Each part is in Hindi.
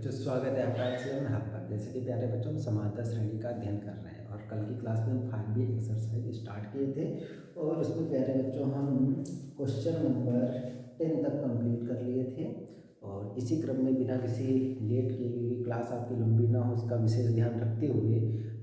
बच्चों स्वागत है आपका एक्सेल हब पर। जैसे कि प्यारे बच्चों हम समांतर श्रेणी का अध्ययन कर रहे हैं और कल की क्लास में हम 5B एक्सरसाइज स्टार्ट किए थे और उसमें प्यारे बच्चों हम क्वेश्चन नंबर 10 तक कंप्लीट कर लिए थे। और इसी क्रम में बिना किसी लेट के, क्योंकि क्लास आपकी लंबी ना हो उसका विशेष ध्यान रखते हुए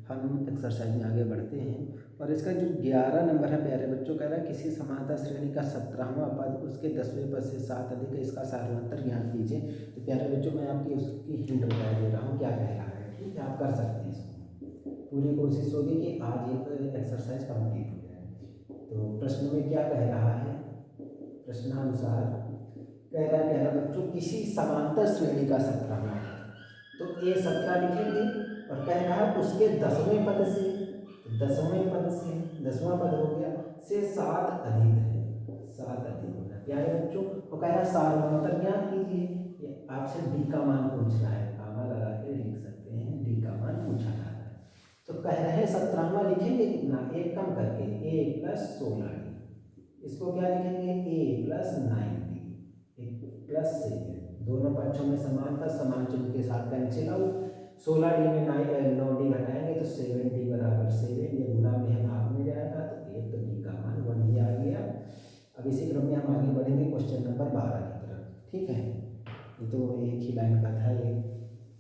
हम एक्सरसाइज में आगे बढ़ते हैं। और इसका जो 11 नंबर है प्यारे बच्चों, कह रहा है किसी समांतर श्रेणी का 17वां पद उसके 10वें पद से 7 अधिक है, इसका सारांतर ज्ञात कीजिए। तो प्यारे बच्चों मैं आपकी उसकी हिंट बता दे रहा हूँ क्या कह रहा है। ठीक है, आप कर सकते हैं इसको। पूरी कोशिश होगी कि आज एक एक्सरसाइज कंप्लीट हो जाए। तो प्रश्न में क्या कह रहा है, प्रश्नानुसार कह रहा है प्यारे बच्चों किसी समांतर श्रेणी का 17वां, तो ए 17 लिखेंगे और कह रहा है उसके 10वें पद से, 10वां पद हो गया से 7 अधिक है, 7 अधिक होना प्यारे बच्चों। वो कह रहा है सारांतर ज्ञात कीजिए। ये आपसे डी का मान पूछ रहा है, कामा लगा के लिख सकते हैं, डी का मान पूछा जा रहा है। तो कह रहे हैं 17वां लिखेंगे कितना, एक कम करके ए प्लस 16डी, इसको क्या लिखेंगे ए प्लस 9डी, एक प्लस 7, दोनों पक्षों में समान था, समान चिन्ह के साथ कैंसिल आउट। 16डी में 9डी घटाएंगे तो 7डी बराबर 7, ये गुना में है भाग में जाएगा तो एक, तो डी का मान 1 ही आ गया। अब इसी क्रम में हम आगे बढ़ेंगे क्वेश्चन नंबर 12 की तरफ। ठीक है, ये तो एक ही लाइन का था ये,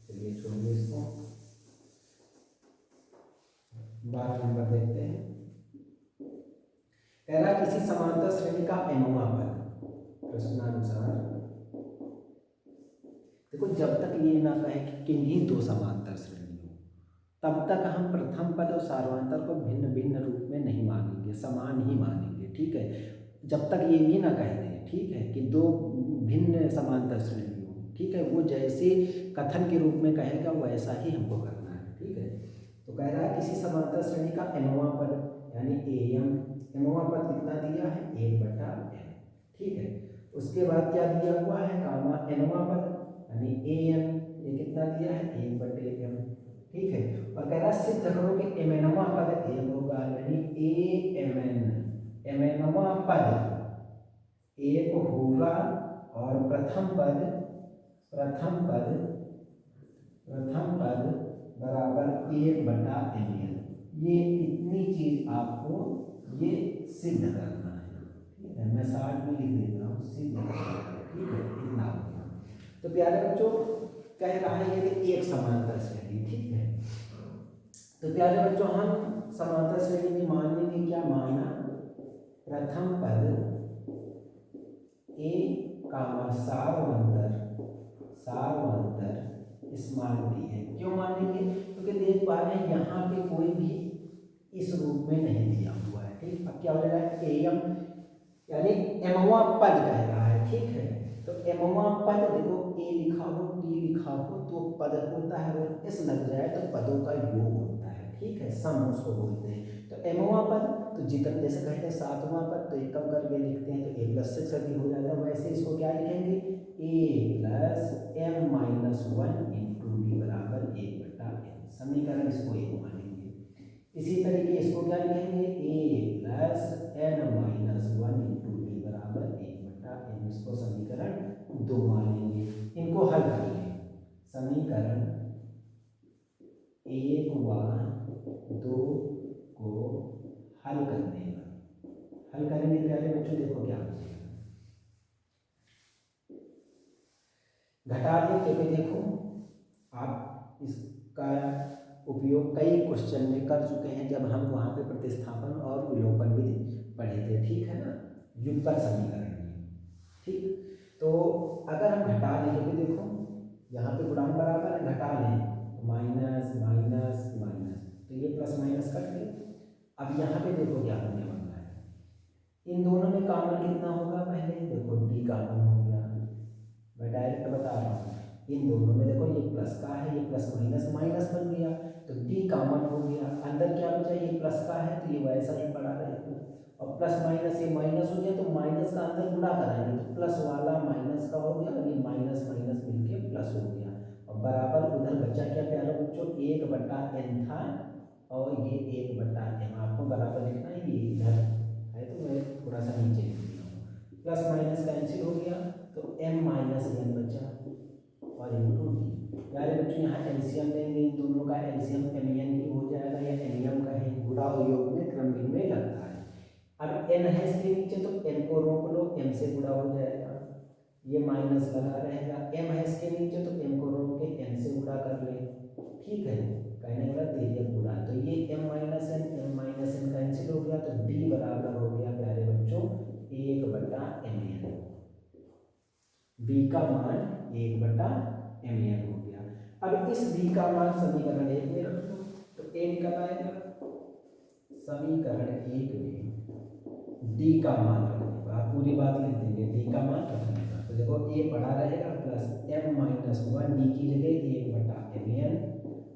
चलिए छोड़िए इसको। 12 नंबर देखते हैं। कह रहा किसी समांतर श्रेणी का एमवा पद, प्रश्नानुसार देखो जब तक ये ना कहे कि किन्हीं दो समांतर श्रेणी हो तब तक हम प्रथम पद और सार्वंतर को भिन्न भिन्न रूप में नहीं मानेंगे, समान ही मानेंगे। ठीक है, जब तक ये भी ना कह दें, ठीक है, कि दो भिन्न समांतर श्रेणी हो, ठीक है, वो जैसे कथन के रूप में कहेगा वैसा ही हमको करना है। ठीक है, तो कह रहा है किसी समांतर श्रेणी का एमवा पद यानी एम, एमवा पद कितना दिया है 1/m। ठीक है, उसके बाद क्या दिया हुआ है कामा एनवा पद यानी ए एम, ये कितना दिया है 1/m। ठीक है, और कह रहा सिद्ध करो कि एमएनवा पद एम होगा यानी ए एम एन, एमएनवा पद एक होगा और प्रथम पद बराबर 1/ml। ये इतनी चीज आपको ये सिद्ध करना है। ठीक है, मैं 60 में लिख देता हूँ, सिद्ध करना है। ठीक है, इतना हो गया। तो प्यारे बच्चों कह रहा है ये कि एक समांतर श्रेणी। ठीक है, तो प्यारे बच्चों हम समांतर श्रेणी में मानने की क्या माना, प्रथम पद ए कामा सार्वंतर इस मान दी है। क्यों मानेंगे, क्योंकि देख पा रहे हैं यहाँ पे कोई भी इस रूप में नहीं दिया हुआ है। ठीक, अब क्या हो जाएगा एम यानी एमवा पद कह रहा है। ठीक है, तो एमवा पद देखो ए लिखा हो टी लिखा हो तो पद होता है, और इस लग जाए तो पदों का योग होता है। ठीक है, सम उसको बोलते हैं। तो एमवा पद तो जितने जैसे कहते हैं 7वां पद तो एक कम करके लिखते हैं तो ए प्लस 6 अधिक हो जाता है। वैसे इसको क्या लिखेंगे A plus M minus 1 into D बराबर 1/m, समीकरण इसको एक मानेंगे। इसी तरीके इसको क्या लिखेंगे A plus N minus 1 into D बराबर 1/m, इसको समीकरण 2 मानेंगे। इनको हल करेंगे, समीकरण 1 व 2 को हल करने पर हल करेंगे प्यारे बच्चों, देखो क्या बचेगा, घटा दें क्योंकि देखो आप इसका उपयोग कई क्वेश्चन में कर चुके हैं जब हम वहाँ पे प्रतिस्थापन और विलोपन भी पढ़े थे। ठीक है ना, युगपत समीकरण में। ठीक, तो अगर हम घटा लें, क्योंकि देखो यहाँ पे गुणांक बराबर है, घटा लें माइनस माइनस माइनस तो ये प्लस माइनस कट गए। अब यहाँ पे देखो क्या होने वाला है, इन दोनों में कॉमन कितना होगा, पहले देखो डी कॉमन हो गया, मैं डायरेक्ट बता रहा हूँ। इन दोनों में देखो ये प्लस का है, ये प्लस माइनस माइनस बन गया तो डी कॉमन हो गया। अंदर क्या बचा, ये प्लस का है तो ये वैसा ही पड़ा रहेगा, और प्लस माइनस ये माइनस हो गया तो माइनस का अंदर गुणा कराएंगे तो प्लस वाला माइनस का हो गया और ये माइनस माइनस मिलके प्लस हो गया। और बराबर उधर बचा क्या प्यारे बच्चों 1/n था और ये 1/m, आपको बराबर लिखना है, ये इधर है तो मैं थोड़ा सा नीचे लिख दिया हूँ। प्लस माइनस कैंसिल हो गया तो m माइनस n बचा और इंटू डी। यार बच्चों यहाँ एलसीएम लेंगे, इन दोनों का एलसीएम एम ही हो जाएगा, या एम का ही गुणा और योग में क्रम में लगता है। अब n है इसके नीचे तो n को रोक लो, m से गुणा हो जाएगा, ये माइनस लगा रहेगा। m है इसके नीचे तो m को रोक के n से गुणा कर ले, ठीक है, कहने वाला तेरिया गुणा, तो ये m माइनस n कैंसिल हो गया, तो d बराबर हो गया प्यारे बच्चों 1/mn, b का मान 1/mn हो गया। अब इस b का मान समीकरण 1 में रख दो, तो a निकल आएगा, समीकरण 1 में d का मान रखने का, आप पूरी बात लिख देंगे, d का मान रखने का, तो देखो a पड़ा रहेगा प्लस m माइनस 1 d की जगह 1/mn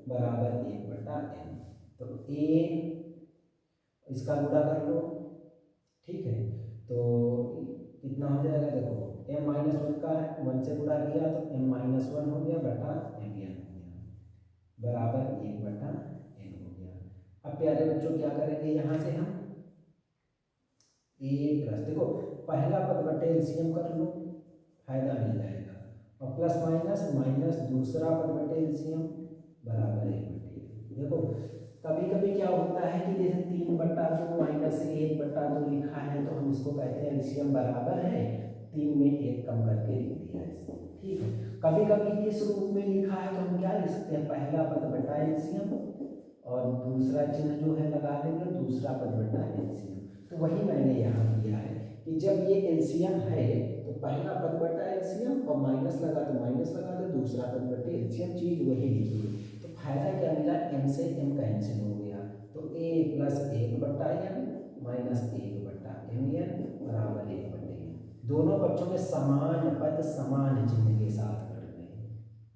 बराबर 1/n, तो a इसका गुणा कर लो, ठीक है, तो कितना हो जाएगा, देखो m माइनस 1 का 1 से गुणा किया तो m माइनस 1 हो गया बटा mn हो गया बराबर 1/n हो गया। अब प्यारे बच्चों क्या करेंगे, यहाँ से हम a प्लस, देखो पहला पद बटे एलसीएम कर लो, फायदा मिल जाएगा, और प्लस माइनस माइनस दूसरा पद बटे एलसीएम बराबर 1/, देखो कभी कभी क्या होता है कि जैसे 3/2 माइनस 1/2 लिखा है तो हम इसको कहते हैं एलसीएम बराबर है 3 में 1 कम करके लिख दिया इसको, ठीक है। कभी कभी इस रूप में लिखा है तो हम क्या लिख सकते हैं, पहला पद बटा एलसीएम और दूसरा चिन्ह जो है लगा देंगे दूसरा पद बटा एलसीएम, तो वही मैंने यहाँ किया है कि जब ये एलसीएम है तो पहला पद बटा एलसीएम और माइनस लगा तो माइनस लगा दो, दूसरा पद बटे एलसीएम, चीज वही लिखी है। तो फायदा क्या मिला, m से m कैंसिल हो गया, तो a plus 1/n minus 1/mn बराबर 1/n, दोनों पक्षों में समान पद समान चिन्ह के साथ कर रहे हैं,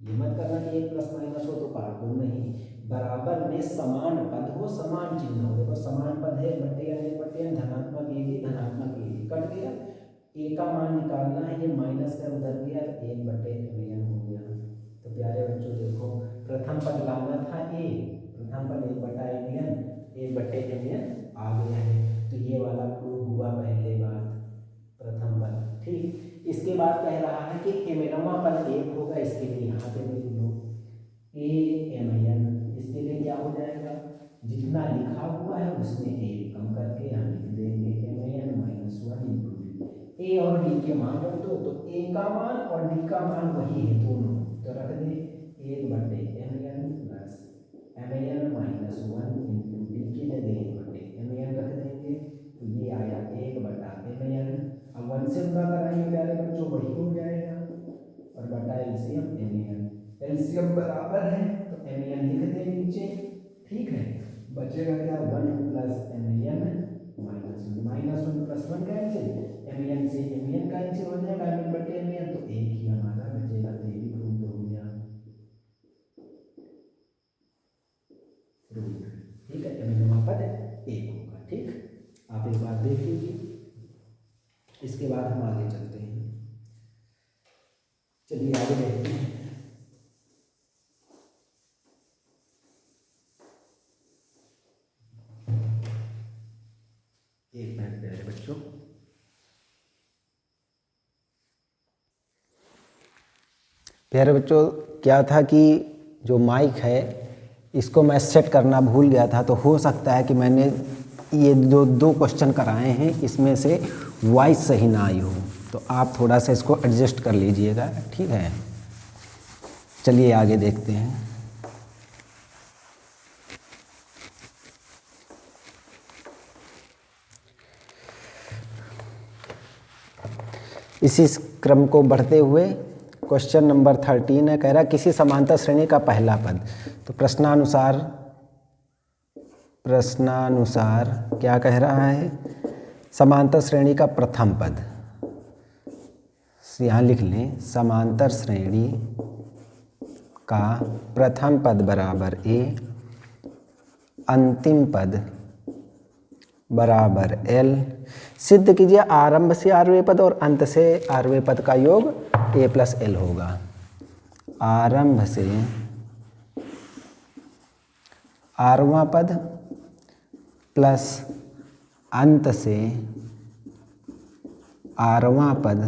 ये मत करना कि 1 प्लस माइनस हो तो काट दो, नहीं, बराबर में समान पद हो समान चिन्ह हो, देखो समान पद है 1/n धनात्मक a भी धनात्मक a भी, कट गया, a का मान निकालना है, ये माइनस का उधर गया 1/mn हो गया। तो प्यारे बच्चों देखो प्रथम पद लाना था a, प्रथम पद 1/mn आ गया है, तो ये वाला प्रूव हुआ पहले बात, प्रथम पद, ठीक। इसके बाद कह रहा है कि mnवा पद 1 होगा, इसके लिए यहाँ पे लिख लो amn, इसके लिए क्या हो जाएगा, जितना लिखा हुआ है उसमें 1 कम करके यहाँ लिख देंगे mn माइनस 1 इंटू डी, ए और डी के मान रख दो, तो a का मान और d का मान वही है दोनों, तो रख दे 1/mn plus mn minus 1 into D की जगह 1/mn रख देंगे, तो ये आया 1/mn, अब 1 से गुणा कराएंगे प्यारे बच्चों वही हो जाएगा, और बटा एलसीएम mn, एलसीएम बराबर है तो mn लिख दे नीचे, ठीक है, बचेगा क्या 1 plus mn minus 1 plus 1 cancel, mn से mn कैंसिल हो जाएगा, mn/mn, तो एक ही हमारा बचेगा, तो ये भी प्रूव हो गया, प्रूव, ठीक है, mnवा पद 1 होगा, ठीक। आप एक बार देख लीजिए, इसके बाद हम आगे चलते हैं, चलिए आगे देखते हैं। एक मिनट प्यारे बच्चों, प्यारे बच्चों क्या था कि जो माइक है इसको मैं सेट करना भूल गया था, तो हो सकता है कि मैंने ये दो क्वेश्चन कराए हैं इसमें से वॉइस सही ना आई हो, तो आप थोड़ा सा इसको एडजस्ट कर लीजिएगा, ठीक है। चलिए आगे देखते हैं। इसी क्रम को बढ़ते हुए क्वेश्चन नंबर 13 है, कह रहा किसी समांतर श्रेणी का पहला पद, तो प्रश्नानुसार क्या कह रहा है, समांतर श्रेणी का प्रथम पद, यहाँ लिख लें समांतर श्रेणी का प्रथम पद बराबर a, अंतिम पद बराबर l, सिद्ध कीजिए आरंभ से आरवें पद और अंत से आरवें पद का योग a प्लस l होगा। आरंभ से आरवां पद प्लस अंत से आरवां पद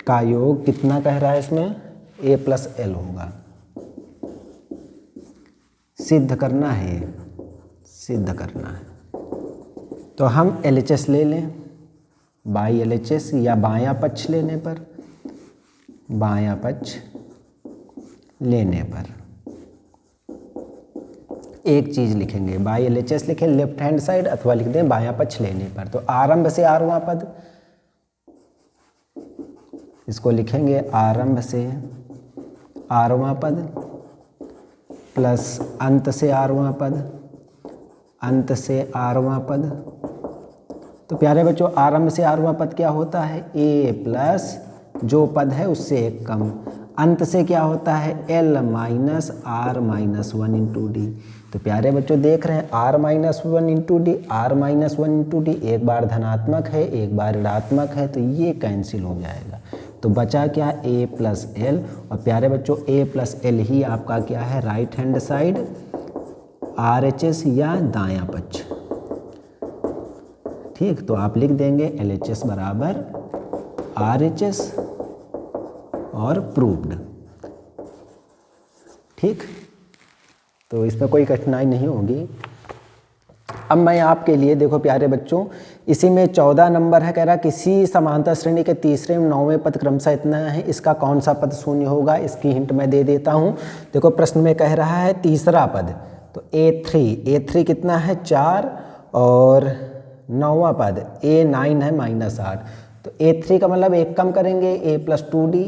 का योग कितना कह रहा है इसमें, ए प्लस एल होगा। सिद्ध करना है, सिद्ध करना है। तो हम LHS ले लें, बाई LHS या बायां पक्ष लेने पर, बायां पक्ष लेने पर एक चीज़ लिखेंगे, बाई LHS लिखें लेफ्ट हैंड साइड, अथवा लिख दें बायां पक्ष लेने पर। तो आरंभ से आरवां पद, इसको लिखेंगे आरंभ से आरवां पद प्लस अंत से आरवां पद, अंत से आरवां पद। तो प्यारे बच्चों आरंभ से आरवां पद क्या होता है, ए प्लस जो पद है उससे एक कम, अंत से क्या होता है L minus R minus 1 into D. तो प्यारे बच्चों देख रहे हैं R minus 1 into D, R minus 1 into D, एक बार धनात्मक है एक बार ऋणात्मक है, तो ये कैंसिल हो जाएगा। तो बचा क्या ए प्लस एल, और प्यारे बच्चों ए प्लस एल ही आपका क्या है राइट हैंड साइड RHS या दायां पक्ष। ठीक, तो आप लिख देंगे LHS बराबर RHS और प्रूव्ड। ठीक, तो इसमें कोई कठिनाई नहीं होगी। अब मैं आपके लिए देखो प्यारे बच्चों, इसी में 14 नंबर है, कह रहा किसी समांतर श्रेणी के तीसरे एवं 9वें पद क्रमशः इतना है, इसका कौन सा पद शून्य होगा, इसकी हिंट मैं दे देता हूँ। देखो प्रश्न में कह रहा है तीसरा पद, तो A3 कितना है 4, और 9वां पद A9 है -8। तो A3 का मतलब एक कम करेंगे A प्लस 2D,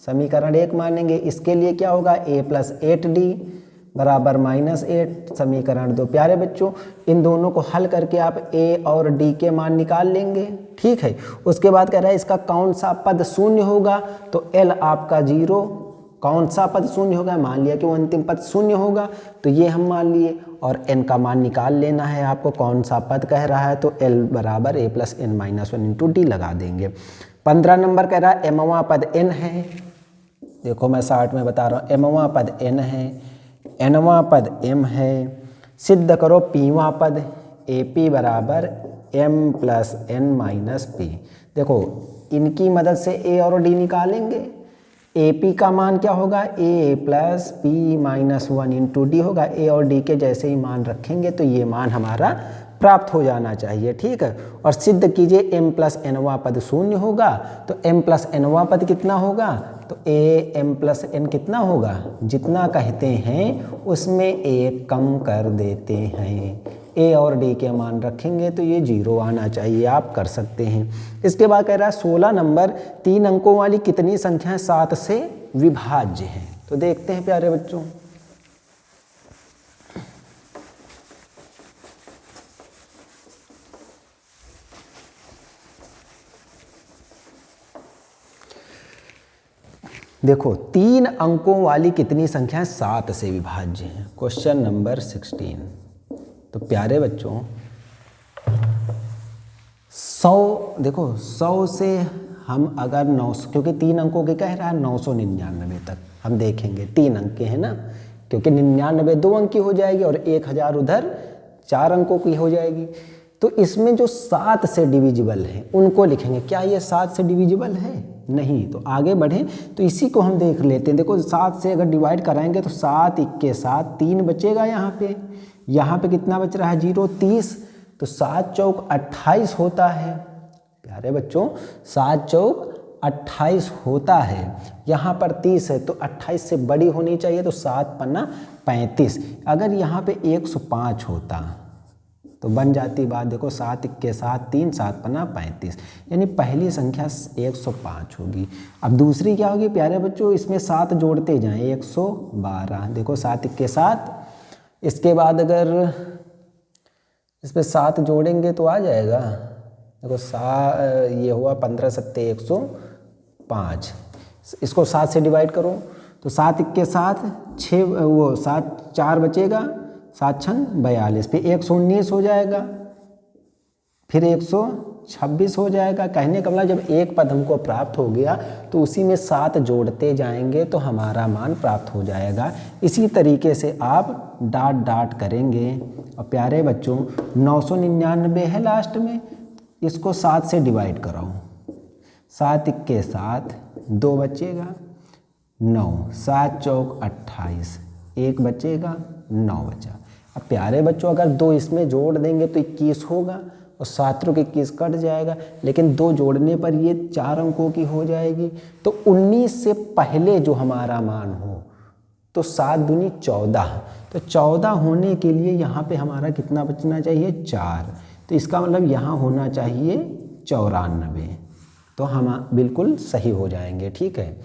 समीकरण 1 मानेंगे। इसके लिए क्या होगा A प्लस 8D बराबर -8, समीकरण 2। प्यारे बच्चों इन दोनों को हल करके आप A और D के मान निकाल लेंगे। ठीक है, उसके बाद कह रहा है इसका कौन सा पद शून्य होगा, तो L आपका 0, कौन सा पद शून्य होगा, मान लिया कि वो अंतिम पद शून्य होगा, तो ये हम मान लिए, और n का मान निकाल लेना है आपको, कौन सा पद कह रहा है, तो L बराबर A plus n minus 1 into D लगा देंगे। 15 नंबर कह रहा है mवां पद n है, देखो मैं 60 में बता रहा हूँ, mवां पद n है, nवां पद m है, सिद्ध करो pवां पद AP बराबर m plus n minus p। देखो इनकी मदद से A और D निकालेंगे। AP का मान क्या होगा A plus P minus 1 into D होगा। A और D के जैसे ही मान रखेंगे तो ये मान हमारा प्राप्त हो जाना चाहिए। ठीक है, और सिद्ध कीजिए m प्लस nवां पद शून्य होगा, तो m प्लस nवां पद कितना होगा, तो A m प्लस n कितना होगा, जितना कहते हैं उसमें एक कम कर देते हैं। A और D के मान रखेंगे तो ये 0 आना चाहिए, आप कर सकते हैं। इसके बाद कह रहा है 16 नंबर 3 अंकों वाली कितनी संख्याएं 7 से विभाज्य हैं, तो देखते हैं प्यारे बच्चों। देखो 3 अंकों वाली कितनी संख्याएं 7 से विभाज्य हैं, क्वेश्चन नंबर 16। तो प्यारे बच्चों 100, देखो 100 से हम अगर 900, क्योंकि 3 अंकों के कह रहा है 999 तक हम देखेंगे, 3 अंक के है ना, क्योंकि 99 2 अंक की हो जाएगी और 1000 उधर 4 अंकों की हो जाएगी। तो इसमें जो 7 से डिविजिबल है उनको लिखेंगे। क्या ये 7 से डिविजिबल है? नहीं। तो आगे बढ़ें तो इसी को हम देख लेते हैं। देखो 7 से अगर डिवाइड कराएंगे तो 7 × 7 3 बचेगा, यहाँ पे कितना बच रहा है 0 30, तो 7 चौक 28 होता है। प्यारे बच्चों 7 चौक 28 होता है, यहाँ पर 30 है तो 28 से बड़ी होनी चाहिए, तो 7 पन्ना 35। अगर यहाँ पे 105 होता तो बन जाती बात, देखो 7 × 7 3, 7 पन्ना 35, यानी पहली संख्या 105 होगी। अब दूसरी क्या होगी प्यारे बच्चों, इसमें 7 जोड़ते जाएं 112, देखो 7 × 7, इसके बाद अगर इसमें 7 जोड़ेंगे तो आ जाएगा, देखो ये हुआ 15 × 7 105, इसको 7 से डिवाइड करो तो 7 × 7 6, वो 7 4 बचेगा, 7 × 6 42, फिर 119 हो जाएगा, फिर 126 हो जाएगा। कहने का मतलब जब एक पद हमको प्राप्त हो गया तो उसी में 7 जोड़ते जाएंगे तो हमारा मान प्राप्त हो जाएगा। इसी तरीके से आप डाट डाट करेंगे। और प्यारे बच्चों 999 है लास्ट में, इसको 7 से डिवाइड कराओ, 7 × 7 2 बचेगा, 9, 7 चौक 28, 1 बचेगा, 9 बचा। अब प्यारे बच्चों अगर 2 इसमें जोड़ देंगे तो 21 होगा और 7 को 21 कट जाएगा, लेकिन 2 जोड़ने पर ये 4 अंकों की हो जाएगी। तो 19 से पहले जो हमारा मान हो तो 7 दूनी 14, तो 14 होने के लिए यहाँ पे हमारा कितना बचना चाहिए, 4। तो इसका मतलब यहाँ होना चाहिए 94, तो हम बिल्कुल सही हो जाएंगे। ठीक है,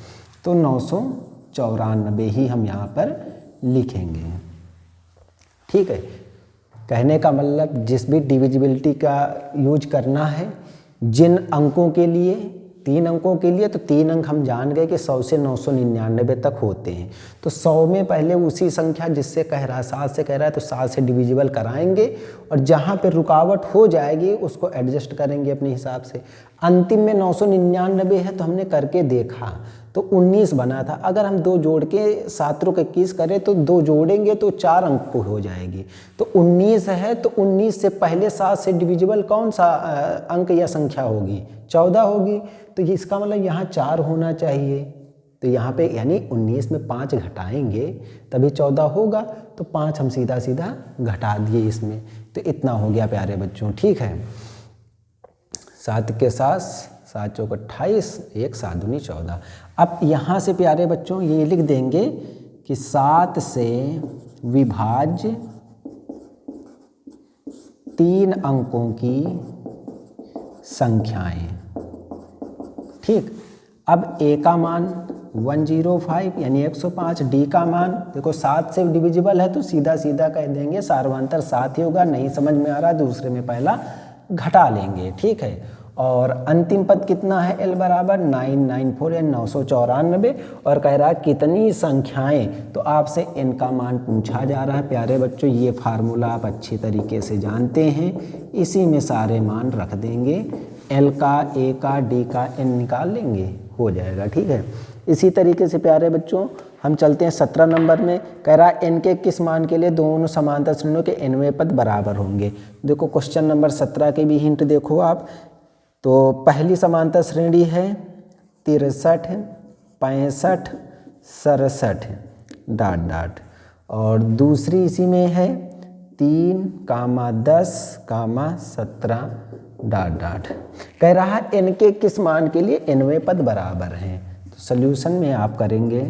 तो 994 ही हम यहाँ पर लिखेंगे। ठीक है, कहने का मतलब जिस भी डिविजिबिलिटी का यूज करना है, जिन अंकों के लिए 3 अंकों के लिए, तो 3 अंक हम जान गए कि 100 से 999 तक होते हैं। तो 100 में पहले उसी संख्या जिससे कह रहा है 7 से कह रहा है तो 7 से डिविजिबल कराएंगे और जहाँ पे रुकावट हो जाएगी उसको एडजस्ट करेंगे अपने हिसाब से। अंतिम में 999 है तो हमने करके देखा तो 19 बना था। अगर हम 2 जोड़ के 7 को 21 करें तो 2 जोड़ेंगे तो 4 अंक को हो जाएगी। तो 19 है तो 19 से पहले 7 से डिविजिबल कौन सा अंक या संख्या होगी, 14 होगी। तो इसका मतलब यहाँ 4 होना चाहिए। तो यहाँ पे यानी 19 में 5 घटाएंगे तभी 14 होगा, तो 5 हम सीधा सीधा घटा दिए इसमें। तो इतना हो गया प्यारे बच्चों। ठीक है, 7 के 7, 7 चौक 28, 1 7 दूनी 14। अब यहाँ से प्यारे बच्चों ये लिख देंगे कि 7 से विभाज्य 3 अंकों की संख्याएं। ठीक, अब ए का मान 105 यानी 105, डी का मान देखो 7 से डिविजिबल है तो सीधा सीधा कह देंगे सार्वधातुक 7 ही होगा। नहीं समझ में आ रहा दूसरे में पहला घटा लेंगे। ठीक है, और अंतिम पद कितना है, एल बराबर 994 या 994, और कह रहा है कितनी संख्याएं, तो आपसे एन का मान पूछा जा रहा है। प्यारे बच्चों ये फार्मूला आप अच्छी तरीके से जानते हैं, इसी में सारे मान रख देंगे, एल का, ए का, डी का, एन निकाल लेंगे, हो जाएगा। ठीक है, इसी तरीके से प्यारे बच्चों हम चलते हैं 17 नंबर में। कह रहा है एन के किस मान के लिए दोनों समांतर श्रेणियों के nवें पद बराबर होंगे। देखो क्वेश्चन नंबर 17 के भी हिंट देखो आप। तो पहली समांतर श्रेणी है 63, 65, 67 डॉट डॉट, और दूसरी इसी में है 3, 10, 17 डॉट डॉट। कह रहा है एन के किस मान के लिए nवें पद बराबर हैं। तो सॉल्यूशन में आप करेंगे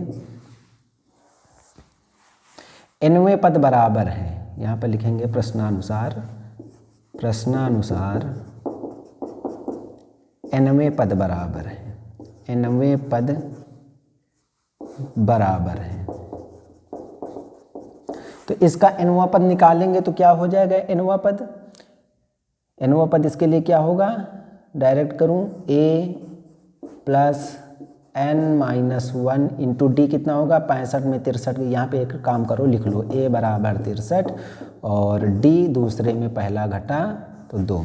nवें पद बराबर हैं, यहाँ पर लिखेंगे प्रश्नानुसार nवें पद बराबर है, nवें पद बराबर है। तो इसका nवां पद निकालेंगे तो क्या हो जाएगा, nवां पद इसके लिए क्या होगा, डायरेक्ट करूं a plus n-1 into D कितना होगा, 65 में 63। यहाँ पे एक काम करो लिख लो, a बराबर 63 और d दूसरे में पहला घटा तो 2।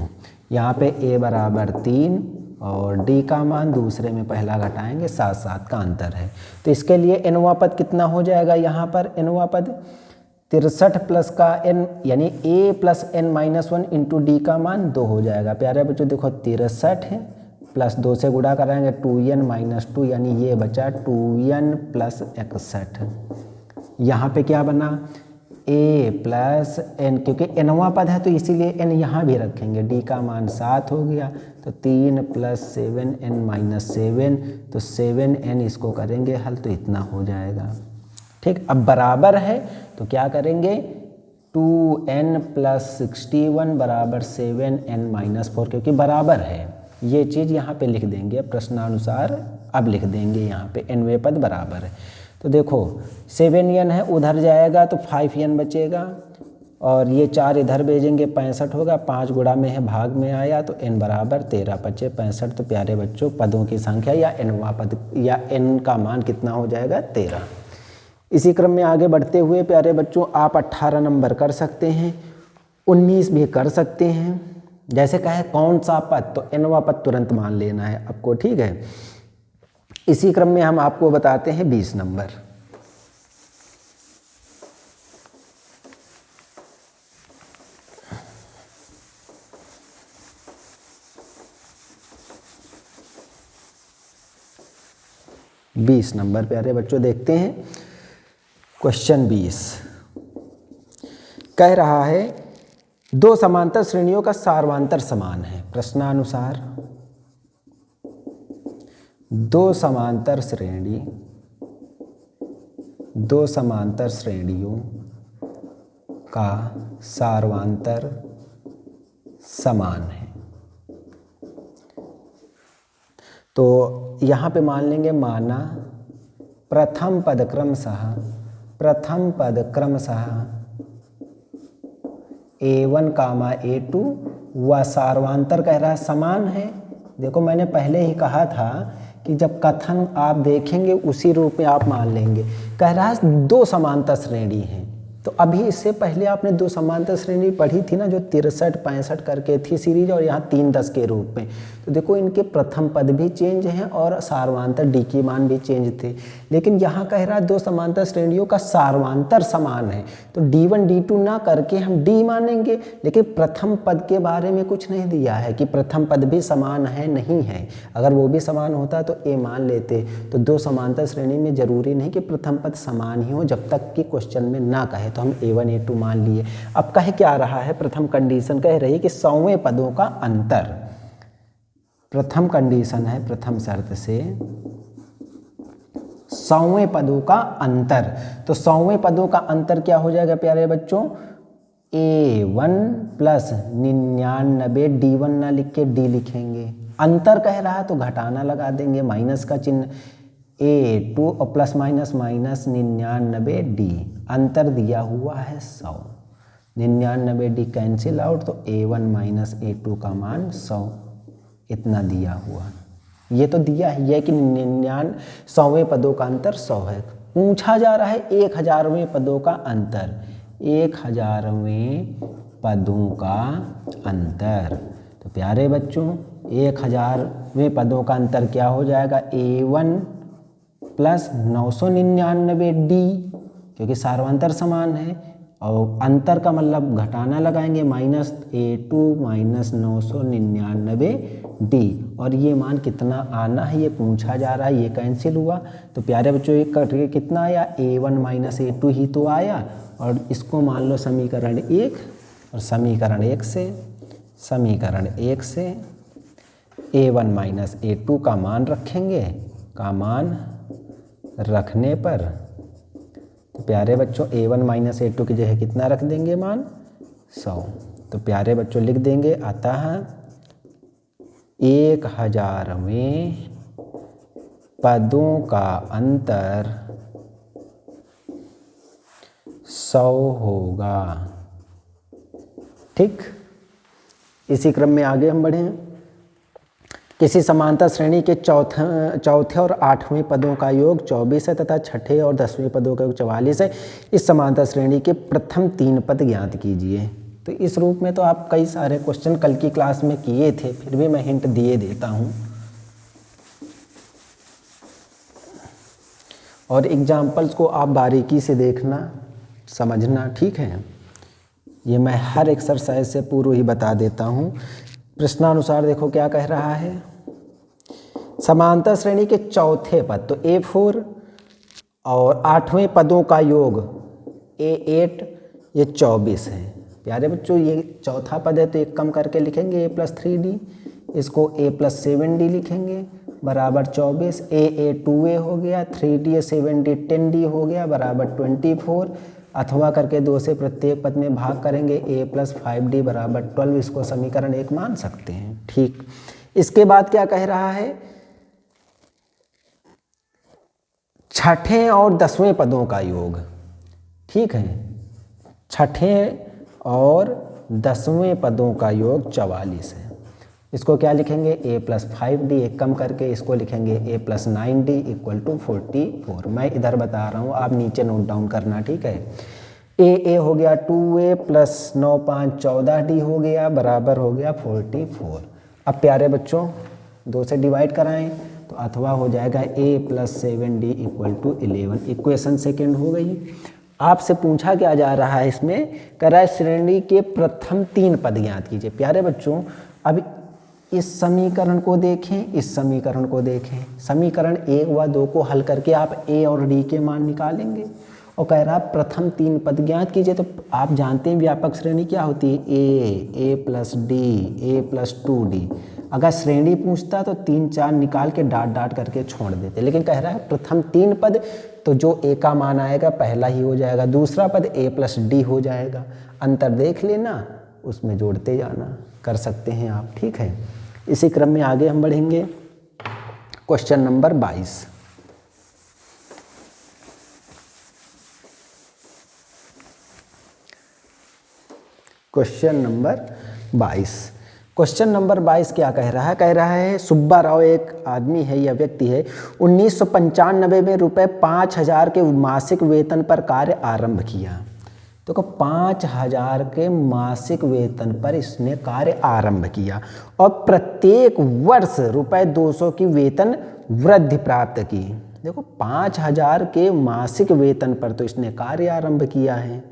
यहाँ पे a बराबर 3 और d का मान दूसरे में पहला घटाएंगे 7 7 का अंतर है। तो इसके लिए nवां पद कितना हो जाएगा, यहाँ पर nवां पद 63 प्लस का n यानी a plus n-1 into D का मान 2 हो जाएगा। प्यारे बच्चों देखो 63 है प्लस 2 से गुणा कराएंगे 2n माइनस 2 यानी ये बचा 2n प्लस 61। यहाँ पे क्या बना a प्लस n, क्योंकि nवां पद है तो इसीलिए n यहाँ भी रखेंगे। d का मान 7 हो गया तो 3 प्लस 7n माइनस 7, तो 7n इसको करेंगे हल तो इतना हो जाएगा। ठीक, अब बराबर है तो क्या करेंगे 2n प्लस 61 बराबर 7n माइनस 4, क्योंकि बराबर है ये चीज़ यहाँ पे लिख देंगे प्रश्नानुसार। अब लिख देंगे यहाँ पे nवें पद बराबर है। तो देखो 7n है उधर जाएगा तो 5n बचेगा और ये 4 इधर भेजेंगे 65 होगा, 5 गुणा में है भाग में आया तो n बराबर 13 बचे 65। तो प्यारे बच्चों पदों की संख्या या nवां पद या n का मान कितना हो जाएगा 13। इसी क्रम में आगे बढ़ते हुए प्यारे बच्चों आप 18 नंबर कर सकते हैं, 19 भी कर सकते हैं। जैसे कहे कौन सा पद, तो nवां पद तुरंत मान लेना है आपको। ठीक है, इसी क्रम में हम आपको बताते हैं 20 नंबर। 20 नंबर। प्यारे बच्चों देखते हैं क्वेश्चन 20 कह रहा है दो समांतर श्रेणियों का सार्वांतर समान है। प्रश्नानुसार दो समांतर श्रेणियों का सार्वांतर समान है। तो यहाँ पे मान लेंगे माना प्रथम पद क्रमशः A1, A2 व सार्वांतर कह रहा है समान है। देखो मैंने पहले ही कहा था कि जब कथन आप देखेंगे उसी रूप में आप मान लेंगे। कह रहा है दो समांतर श्रेणी हैं। तो अभी इससे पहले आपने दो समांतर श्रेणी पढ़ी थी ना, जो 63, 65 करके थी सीरीज, और यहाँ 3, 10 के रूप में। तो देखो इनके प्रथम पद भी चेंज हैं और सार्वांतर डी के मान भी चेंज थे। लेकिन यहाँ कह रहा है दो समांतर श्रेणियों का सार्वांतर समान है। तो D1 D2 ना करके हम D मानेंगे। लेकिन प्रथम पद के बारे में कुछ नहीं दिया है कि प्रथम पद भी समान है नहीं है। अगर वो भी समान होता तो A मान लेते। तो दो समांतर श्रेणी में जरूरी नहीं कि प्रथम पद समान ही हो, जब तक कि क्वेश्चन में ना कहे। तो हम A1 A2 मान लिए। अब कह क्या रहा है, प्रथम कंडीशन कह रही है कि 100वें पदों का अंतर। प्रथम कंडीशन है, प्रथम शर्त से 100वें पदों का अंतर। तो 100वें पदों का अंतर क्या हो जाएगा प्यारे बच्चों, A1 प्लस 99 D1 ना लिख के D लिखेंगे। अंतर कह रहा है तो घटाना लगा देंगे, माइनस का चिन्ह, A2 और प्लस माइनस 99 D। अंतर दिया हुआ है 100, 99 D कैंसिल आउट, तो A1 माइनस A2 का मान 100 इतना दिया हुआ। ये तो दिया ही है कि 100वें पदों का अंतर 100 है। पूछा जा रहा है 1000वें पदों का अंतर, 1000वें पदों का अंतर। तो प्यारे बच्चों 1000वें पदों का अंतर क्या हो जाएगा, A1 प्लस 999 D, क्योंकि सार्वांतर समान है। और अंतर का मतलब घटाना लगाएंगे, माइनस A2 माइनस 999 D। और ये मान कितना आना है ये पूछा जा रहा है, ये कैंसिल हुआ। तो प्यारे बच्चों ये करके कितना आया, A1 माइनस A2 ही तो आया। और इसको मान लो समीकरण 1, और समीकरण 1 से A1 माइनस A2 का मान रखेंगे। का मान रखने पर तो प्यारे बच्चों A1 माइनस A2 की जगह कितना रख देंगे, मान 100। तो प्यारे बच्चों लिख देंगे अतः 1000वें पदों का अंतर 100 होगा। ठीक, इसी क्रम में आगे हम बढ़ें। किसी समांतर श्रेणी के चौथे और 8वें पदों का योग 24 है तथा छठे और 10वें पदों का योग 44 है। इस समांतर श्रेणी के प्रथम 3 पद ज्ञात कीजिए। तो इस रूप में तो आप कई सारे क्वेश्चन कल की क्लास में किए थे, फिर भी मैं हिंट दिए देता हूँ। और एग्जाम्पल्स को आप बारीकी से देखना, समझना, ठीक है। ये मैं हर एक्सरसाइज से पूर्व ही बता देता हूँ। प्रश्नानुसार देखो क्या कह रहा है, समांतर श्रेणी के चौथे पद, तो A4 और 8वें पदों का योग A8, ये 24 है। प्यारे बच्चों ये चौथा पद है तो एक कम करके लिखेंगे A प्लस 3D, इसको A प्लस 7D लिखेंगे बराबर 24। A 2A हो गया, 3D 7D 10D हो गया बराबर 24। अथवा करके 2 से प्रत्येक पद में भाग करेंगे, A प्लस 5D बराबर 12। इसको समीकरण 1 मान सकते हैं। ठीक, इसके बाद क्या कह रहा है, छठे और 10वें पदों का योग। ठीक है, छठे और 10वें पदों का योग 44 है। इसको क्या लिखेंगे, A प्लस 5D, एक कम करके इसको लिखेंगे A plus 9D equal to 44। मैं इधर बता रहा हूँ, आप नीचे नोट डाउन करना, ठीक है। A हो गया 2A प्लस 9 5 14D हो गया बराबर हो गया 44। अब प्यारे बच्चों 2 से डिवाइड कराएं तो अथवा हो जाएगा A plus 7D equal to 11। Equation second हो गई। आपसे पूछा क्या जा रहा है इसमें, कह रहा है श्रेणी के प्रथम 3 पद ज्ञात कीजिए। प्यारे बच्चों अब इस समीकरण को देखें, इस समीकरण को देखें, समीकरण 1 व 2 को हल करके आप ए और डी के मान निकालेंगे। और कह रहा है प्रथम 3 पद ज्ञात कीजिए। तो आप जानते हैं व्यापक श्रेणी क्या होती है, A plus D, A plus 2d। अगर श्रेणी पूछता तो 3 4 निकाल के डाट डाट करके छोड़ देते, लेकिन कह रहा है प्रथम 3 पद, तो जो ए का मान आएगा पहला ही हो जाएगा, दूसरा पद ए प्लस डी हो जाएगा। अंतर देख लेना, उसमें जोड़ते जाना, कर सकते हैं आप, ठीक है। इसी क्रम में आगे हम बढ़ेंगे। Question number 22। Question number 22। Question number 22 क्या कह रहा है? कह रहा है सुब्बा राव एक आदमी है या व्यक्ति है, 1995 में रुपये 5000 के मासिक वेतन पर कार्य आरंभ किया। तो 5000 के मासिक वेतन पर इसने कार्य आरंभ किया और प्रत्येक वर्ष रुपये 200 की वेतन वृद्धि प्राप्त की। देखो 5000 के मासिक वेतन पर तो इसने कार्य आरंभ किया है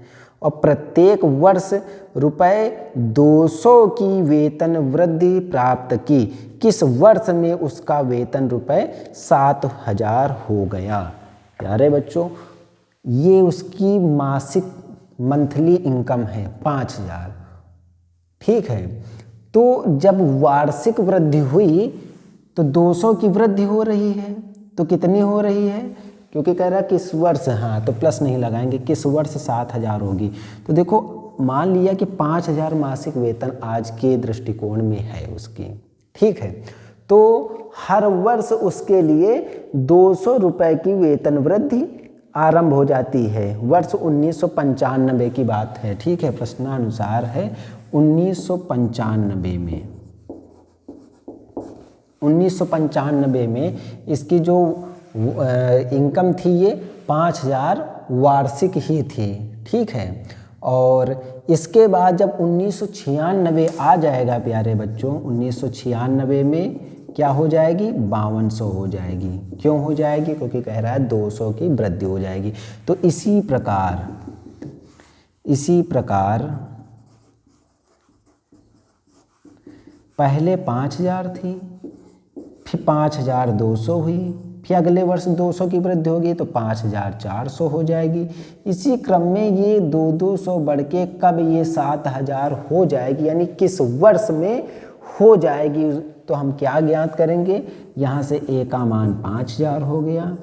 और प्रत्येक वर्ष रुपये 200 की वेतन वृद्धि प्राप्त की। किस वर्ष में उसका वेतन रुपये 7000 हो गया? प्यारे बच्चों, ये उसकी मासिक मंथली इनकम है 5000, ठीक है। तो जब वार्षिक वृद्धि हुई तो 200 की वृद्धि हो रही है, तो कितनी हो रही है? क्योंकि कह रहा है किस वर्ष, हाँ तो प्लस नहीं लगाएंगे, किस वर्ष 7000 होगी। तो देखो मान लिया कि 5000 मासिक वेतन आज के दृष्टिकोण में है उसकी, ठीक है। तो हर वर्ष उसके लिए 200 रुपये की वेतन वृद्धि आरंभ हो जाती है। वर्ष 1995 की बात है, ठीक है, प्रश्नानुसार है 1995 में। 1995 में इसकी जो इनकम थी ये 5000 वार्षिक ही थी, ठीक है। और इसके बाद जब 1996 आ जाएगा प्यारे बच्चों, 1996 में क्या हो जाएगी? 5200 हो जाएगी। क्यों हो जाएगी? क्योंकि कह रहा है 200 की वृद्धि हो जाएगी। तो इसी प्रकार पहले 5000 थी, फिर 5200 हुई, फिर अगले वर्ष 200 की वृद्धि होगी तो 5400 हो जाएगी। इसी क्रम में ये 200 बढ़ के कब ये 7000 हो जाएगी, यानी किस वर्ष में हो जाएगी? तो हम क्या ज्ञात करेंगे? यहाँ से ए का मान 5000 हो गया,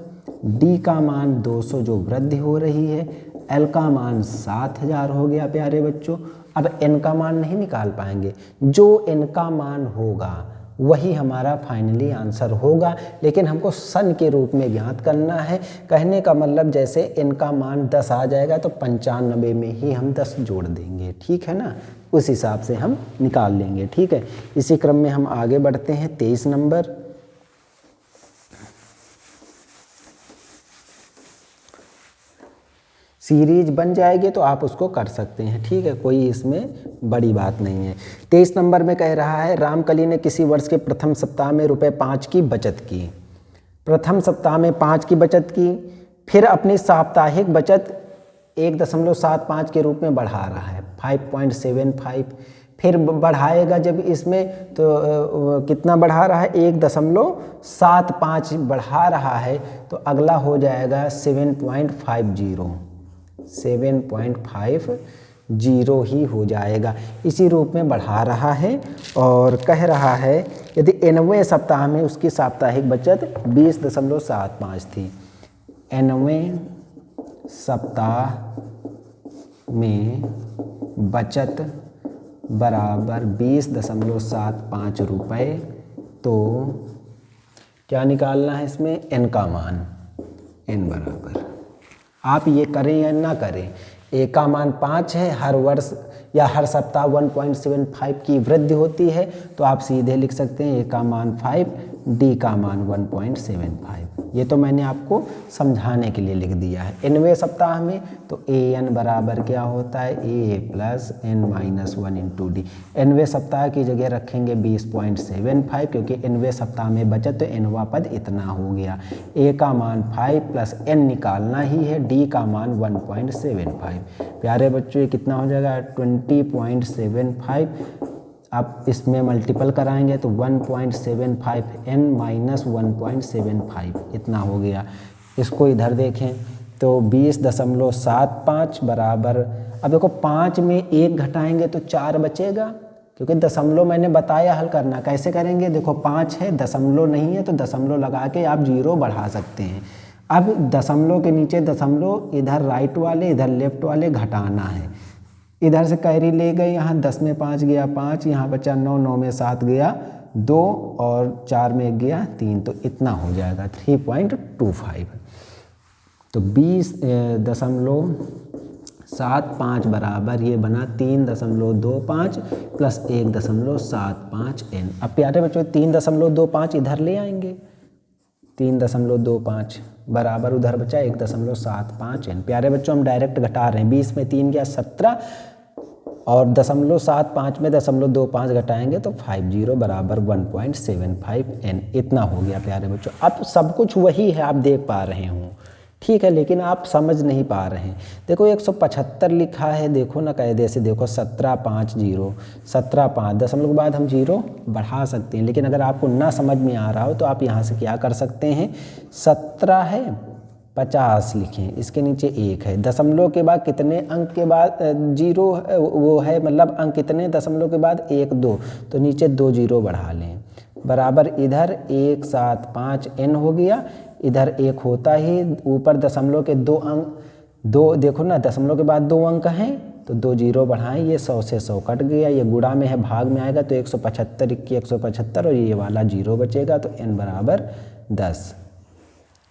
डी का मान 200 जो वृद्धि हो रही है, एल का मान 7000 हो गया प्यारे बच्चों। अब एन का मान नहीं निकाल पाएंगे, जो एन का मान होगा वही हमारा फाइनली आंसर होगा, लेकिन हमको सन के रूप में ज्ञात करना है। कहने का मतलब जैसे एन का मान 10 आ जाएगा तो 95 में ही हम 10 जोड़ देंगे, ठीक है ना, उस हिसाब से हम निकाल लेंगे, ठीक है। इसी क्रम में हम आगे बढ़ते हैं। 23 नंबर। सीरीज बन जाएगी तो आप उसको कर सकते हैं, ठीक है, कोई इसमें बड़ी बात नहीं है। 23 नंबर में कह रहा है रामकली ने किसी वर्ष के प्रथम सप्ताह में रुपये 5 की बचत की। प्रथम सप्ताह में 5 की बचत की, फिर अपनी साप्ताहिक बचत 1.75 के रूप में बढ़ा रहा है, 5.75। फिर बढ़ाएगा जब इसमें तो कितना बढ़ा रहा है? 1.75 बढ़ा रहा है, तो अगला हो जाएगा 7.50, 7.50 ही हो जाएगा। इसी रूप में बढ़ा रहा है और कह रहा है यदि 90वें सप्ताह में उसकी साप्ताहिक बचत 20.75 थी, 90वें सप्ताह में बचत बराबर 20.75 रुपये, तो क्या निकालना है इसमें? एन का मान, एन बराबर, आप ये करें या ना करें, ए का मान 5 है, हर वर्ष या हर सप्ताह 1.75 की वृद्धि होती है, तो आप सीधे लिख सकते हैं ए का मान 5, डी का मान 1.75। ये तो मैंने आपको समझाने के लिए लिख दिया है। 90वें सप्ताह में तो ए एन बराबर क्या होता है? A plus N minus 1 into D. 90वें सप्ताह की जगह रखेंगे 20.75, क्योंकि 90वें सप्ताह में बचत तो एनवा पद इतना हो गया। ए का मान 5 प्लस एन निकालना ही है, डी का मान 1.75। प्यारे बच्चों ये कितना हो जाएगा? 20.75। आप इसमें मल्टीपल कराएंगे तो 1.75 n माइनस 1.75 इतना हो गया। इसको इधर देखें तो 20.75 बराबर, अब देखो 5 में 1 घटाएंगे तो 4 बचेगा, क्योंकि दशमलव मैंने बताया हल करना कैसे करेंगे। देखो 5 है, दशमलव नहीं है तो दशमलव लगा के आप 0 बढ़ा सकते हैं। अब दशमलव के नीचे दशमलव, इधर राइट वाले इधर लेफ्ट वाले घटाना है। इधर से कैरी ले गए, यहाँ 10 में 5 गया 5, यहाँ बचा 9, 9 में 7 गया 2 और 4 में 1 गया 3, तो इतना हो जाएगा 3.25। तो 20.75 बराबर ये बना 3.25 प्लस 1.75 n। अब प्यारे बच्चों 3.25 इधर ले आएंगे, 3.25 बराबर उधर बचा 1.75 n। प्यारे बच्चों हम डायरेक्ट घटा रहे हैं, 20 में 3 गया 17 और 0.75 में 0.25 घटाएंगे तो 50 बराबर 1.75 n इतना हो गया प्यारे बच्चों। अब सब कुछ वही है, आप देख पा रहे हो, ठीक है, लेकिन आप समझ नहीं पा रहे हैं। देखो 175 लिखा है, देखो ना कायदे से, देखो 17.50 17.5 दशमलव के बाद हम 0 बढ़ा सकते हैं, लेकिन अगर आपको ना समझ में आ रहा हो तो आप यहाँ से क्या कर सकते हैं, 17 है 50 लिखें, इसके नीचे 1 है, दशमलव के बाद कितने अंक के बाद 0 वो है, मतलब अंक कितने दशमलव के बाद 1 2, तो नीचे 2 0 बढ़ा लें बराबर इधर 175 n हो गया। इधर 1 होता ही, ऊपर दशमलव के 2 अंक, 2 देखो ना दशमलव के बाद 2 अंक हैं तो 2 0 बढ़ाएं, ये 100 से 100 कट गया, ये गुणा में है भाग में आएगा तो 175 की 175 और ये वाला 0 बचेगा, तो n बराबर 10।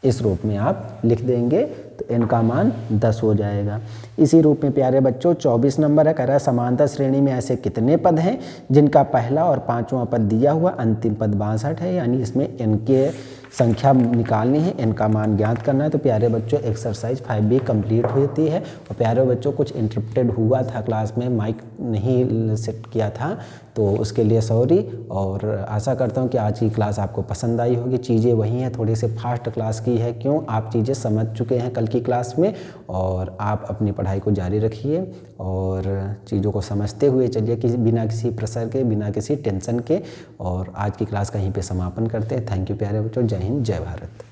इस रूप में आप लिख देंगे तो n का मान 10 हो जाएगा। इसी रूप में प्यारे बच्चों 24 नंबर है, कह रहा है समांतर श्रेणी में ऐसे कितने पद हैं जिनका पहला और पांचवा पद दिया हुआ, अंतिम पद 62 है, यानी इसमें n के संख्या निकालनी है, n का मान ज्ञात करना है। तो प्यारे बच्चों एक्सरसाइज 5B कंप्लीट होती है। और प्यारे बच्चों कुछ इंटरप्टेड हुआ था क्लास में, माइक नहीं सेट किया था तो उसके लिए सॉरी, और आशा करता हूँ कि आज की क्लास आपको पसंद आई होगी। चीज़ें वही हैं, थोड़ी सी फास्ट क्लास की है, क्यों आप चीज़ें समझ चुके हैं कल की क्लास में, और आप अपनी पढ़ाई को जारी रखिए और चीज़ों को समझते हुए चलिए, बिना किसी प्रेशर के, बिना किसी टेंशन के। और आज की क्लास कहीं पे समापन करते हैं। थैंक यू प्यारे बच्चों, जय हिंद जय भारत।